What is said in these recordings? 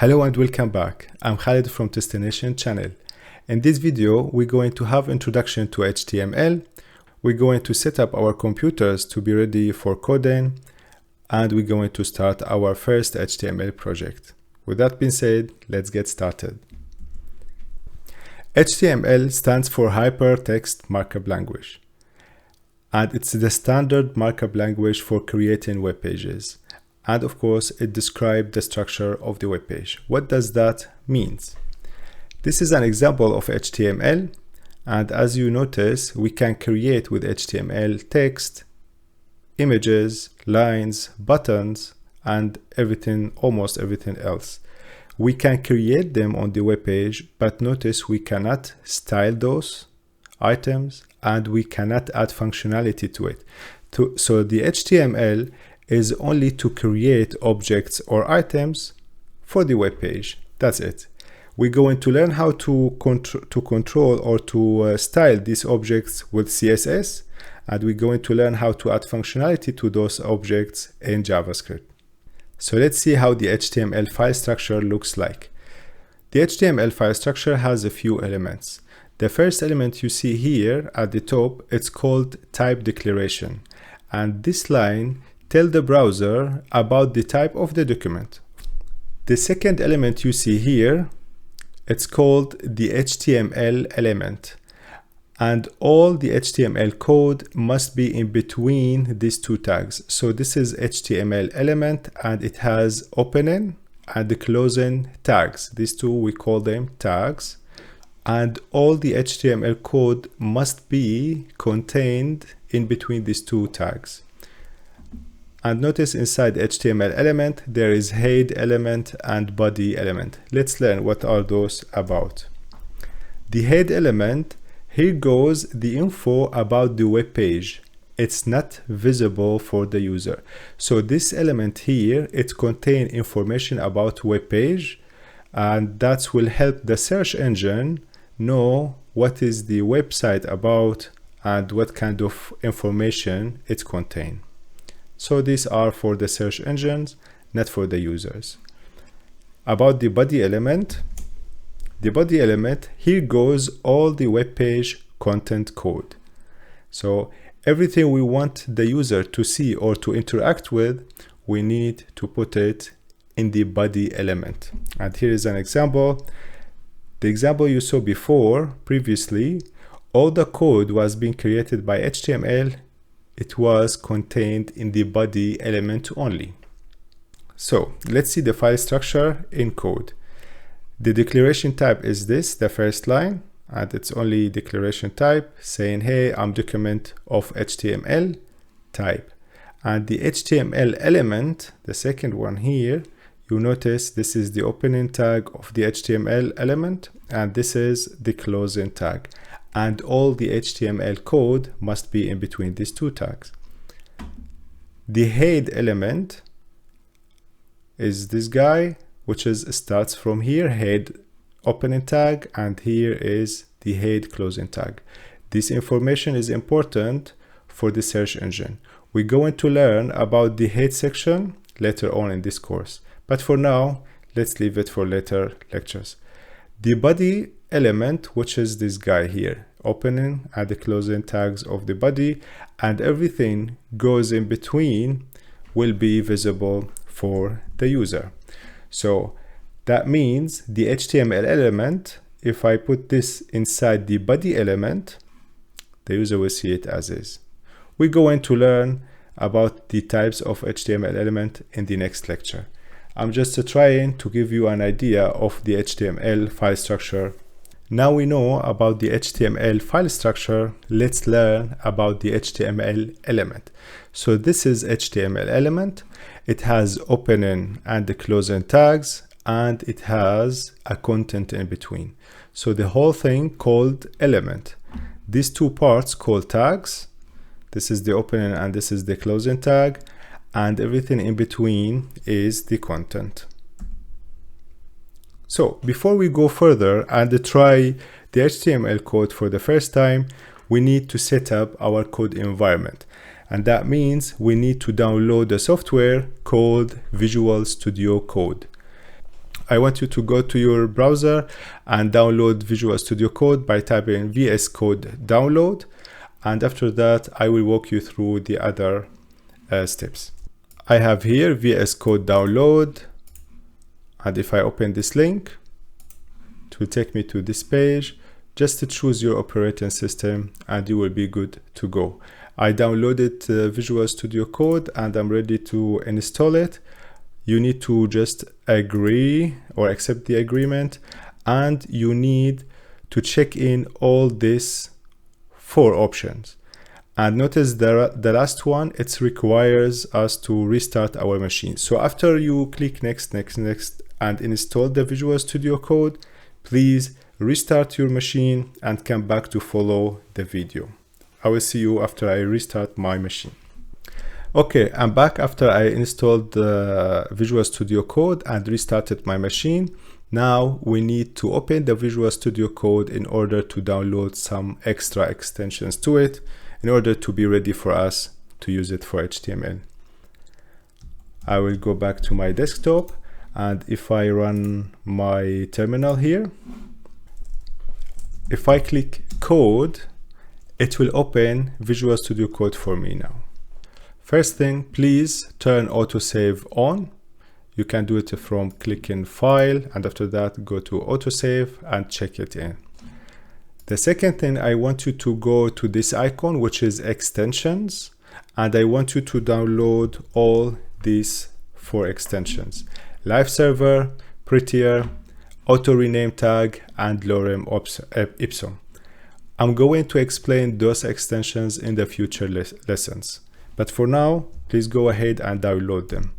Hello and welcome back. I'm Khalid from Destination channel. In this video, we're going to have introduction to HTML. We're going to set up our computers to be ready for coding, and we're going to start our first HTML project. With that being said, let's get started. HTML stands for Hypertext Markup Language, and it's the standard markup language for creating web pages. And of course, it describes the structure of the web page. What does that mean? This is an example of HTML, and as you notice, we can create with HTML text, images, lines, buttons, and everything, almost everything else. We can create them on the web page, but notice we cannot style those items and we cannot add functionality to it. So the HTML is only to create objects or items for the web page. That's it. We're going to learn how to control or to style these objects with CSS, and we're going to learn how to add functionality to those objects in JavaScript. So let's see how the HTML file structure looks like. The HTML file structure has a few elements. The first element you see here at the top, it's called type declaration, and this line tells the browser about the type of the document. The second element you see here, it's called the HTML element, and all the HTML code must be in between these two tags. So this is HTML element, and it has opening and the closing tags. These two, we call them tags, and all the HTML code must be contained in between these two tags. And notice inside the HTML element, there is head element and body element. Let's learn what are those about. The head element, here goes the info about the web page. It's not visible for the user. So this element here, it contains information about web page, and that will help the search engine know what is the website about and what kind of information it contains. So these are for the search engines, not for the users. About the body element, here goes all the web page content code. So everything we want the user to see or to interact with, we need to put it in the body element. And here is an example. The example you saw previously, all the code was being created by HTML. It was contained in the body element only. So let's see the file structure in code. The declaration type is this, the first line, and it's only declaration type saying, hey, I'm document of HTML type. And the HTML element, the second one here, you notice this is the opening tag of the HTML element, and this is the closing tag. And all the HTML code must be in between these two tags. The head element is this guy, which starts from here, head opening tag, and here is the head closing tag. This information is important for the search engine. We're going to learn about the head section later on in this course, but for now, let's leave it for later lectures. The body element, which is this guy here, opening and the closing tags of the body, and everything goes in between will be visible for the user. So that means the HTML element, if I put this inside the body element, the user will see it as is. We're going to learn about the types of HTML element in the next lecture. I'm just trying to give you an idea of the HTML file structure. Now we know about the HTML file structure, let's learn about the HTML element. So this is HTML element. It has opening and the closing tags, and it has a content in between. So the whole thing called element. These two parts called tags. This is the opening and this is the closing tag, and everything in between is the content. So before we go further and try the HTML code for the first time, we need to set up our code environment. And that means we need to download the software called Visual Studio Code. I want you to go to your browser and download Visual Studio Code by typing VS Code download. And after that, I will walk you through the other steps. I have here VS Code download. And if I open this link, it will take me to this page. Just to choose your operating system and you will be good to go. I downloaded Visual Studio Code and I'm ready to install it. You need to just agree or accept the agreement, and you need to check in all these 4 options. And notice the last one, it requires us to restart our machine. So after you click next and install the Visual Studio Code, please restart your machine and come back to follow the video. I will see you after I restart my machine. Okay, I'm back after I installed the Visual Studio Code and restarted my machine. Now we need to open the Visual Studio Code in order to download some extra extensions to it in order to be ready for us to use it for HTML. I will go back to my desktop, and if I run my terminal here, if I click code, it will open Visual Studio Code for me now. First thing, please turn autosave on. You can do it from clicking file, and after that go to autosave and check it in. The second thing, I want you to go to this icon, which is extensions, and I want you to download all these 4 extensions: Live Server, Prettier, Auto Rename Tag, and Lorem Ipsum. I'm going to explain those extensions in the future lessons, but for now, please go ahead and download them.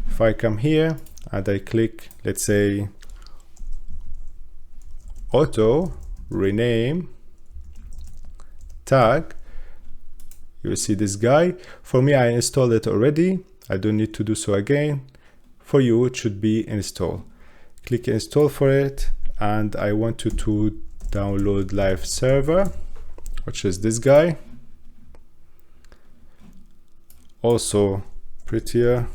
If I come here and I click, let's say, Auto Rename Tag, you will see this guy. For me, I installed it already. I don't need to do so again. For you, it should be installed. Click install for it, and I want you to download Live Server, which is this guy. Also Prettier,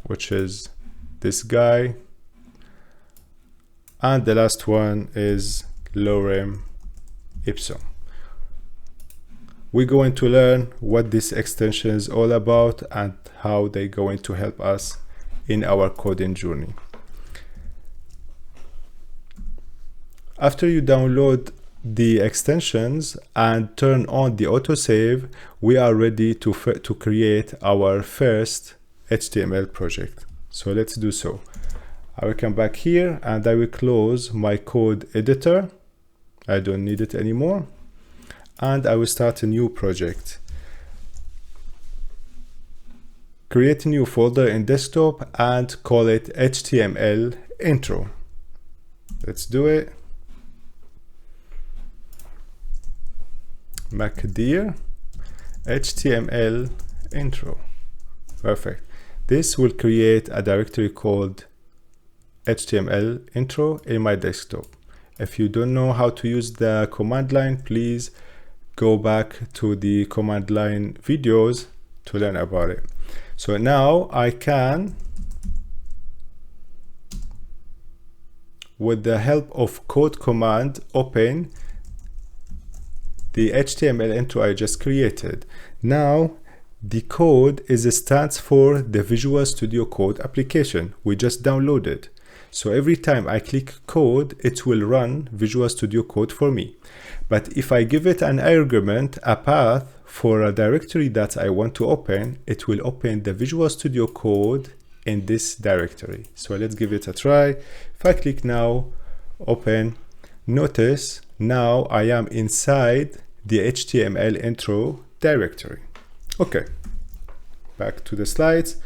which is this guy. And the last one is Lorem Ipsum. We're going to learn what this extension is all about and how they're going to help us in our coding journey. After you download the extensions and turn on the autosave, we are ready to create our first HTML project. So let's do so. I will come back here and I will close my code editor. I don't need it anymore. And I will start a new project. Create a new folder in desktop and call it HTML intro. Let's do it. MacDear HTML intro. Perfect. This will create a directory called HTML intro in my desktop. If you don't know how to use the command line, please go back to the command line videos to learn about it. So now I can, with the help of code command, open the HTML intro I just created. Now the code stands for the Visual Studio Code application we just downloaded. So every time I click code, it will run Visual Studio Code for me. But if I give it an argument, a path for a directory that I want to open, it will open the Visual Studio Code in this directory. So let's give it a try. If I click now, open, notice now I am inside the HTML intro directory. Okay, back to the slides.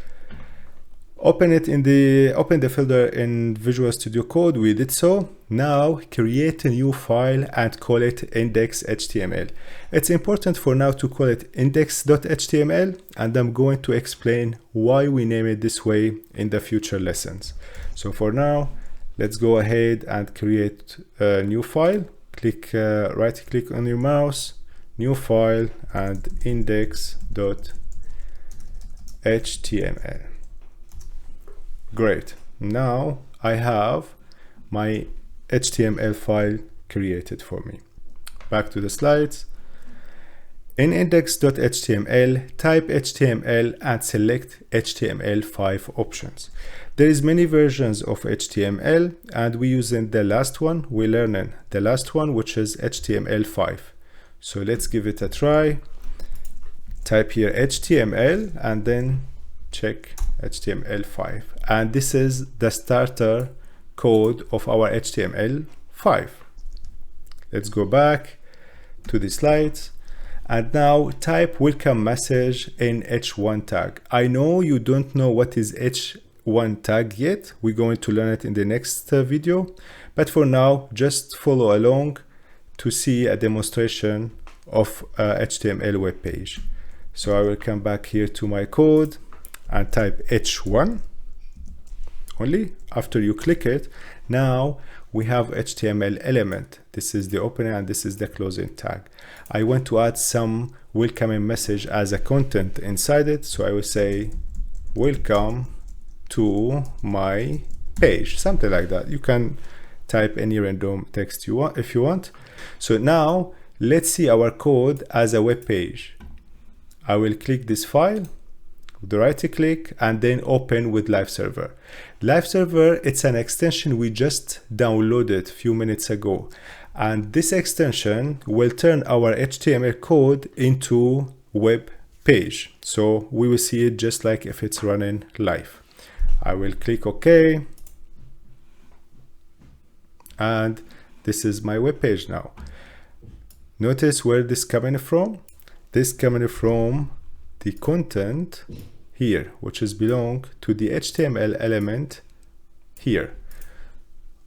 Open the folder in Visual Studio Code. We did so. Now create a new file and call it index.html. It's important for now to call it index.html, and I'm going to explain why we name it this way in the future lessons. So for now, let's go ahead and create a new file. Right click on your mouse, new file, and index.html. Great. Now I have my HTML file created for me. Back to the slides. In index.html, type HTML and select HTML5 options. There is many versions of HTML and we using the last one. We learning the last one, which is HTML5. So let's give it a try. Type here HTML and then check HTML5. And this is the starter code of our HTML5. Let's go back to the slides. And now type welcome message in h1 tag. I know you don't know what is h1 tag yet. We're going to learn it in the next video. But for now, just follow along to see a demonstration of HTML web page. So I will come back here to my code and type h1 only. After you click it, now we have HTML element. This is the opening and this is the closing tag. I want to add some welcoming message as a content inside it. So I will say, welcome to my page, something like that. You can type any random text you want if you want. So now let's see our code as a web page. I will click this file, the right click, and then open with Live Server. Live Server, it's an extension we just downloaded a few minutes ago. And this extension will turn our HTML code into web page. So we will see it just like if it's running live. I will click OK. And this is my web page now. Notice where this coming from. This coming from the content here, which is belong to the HTML element here.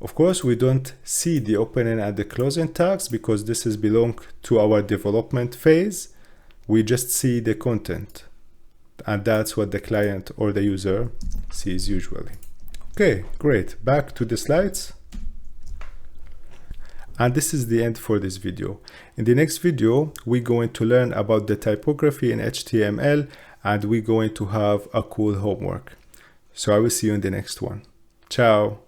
Of course, we don't see the opening and the closing tags because this is belong to our development phase. We just see the content, and that's what the client or the user sees usually. Okay, great. Back to the slides. And this is the end for this video. In the next video, we're going to learn about the typography in HTML, and we're going to have a cool homework. So I will see you in the next one. Ciao.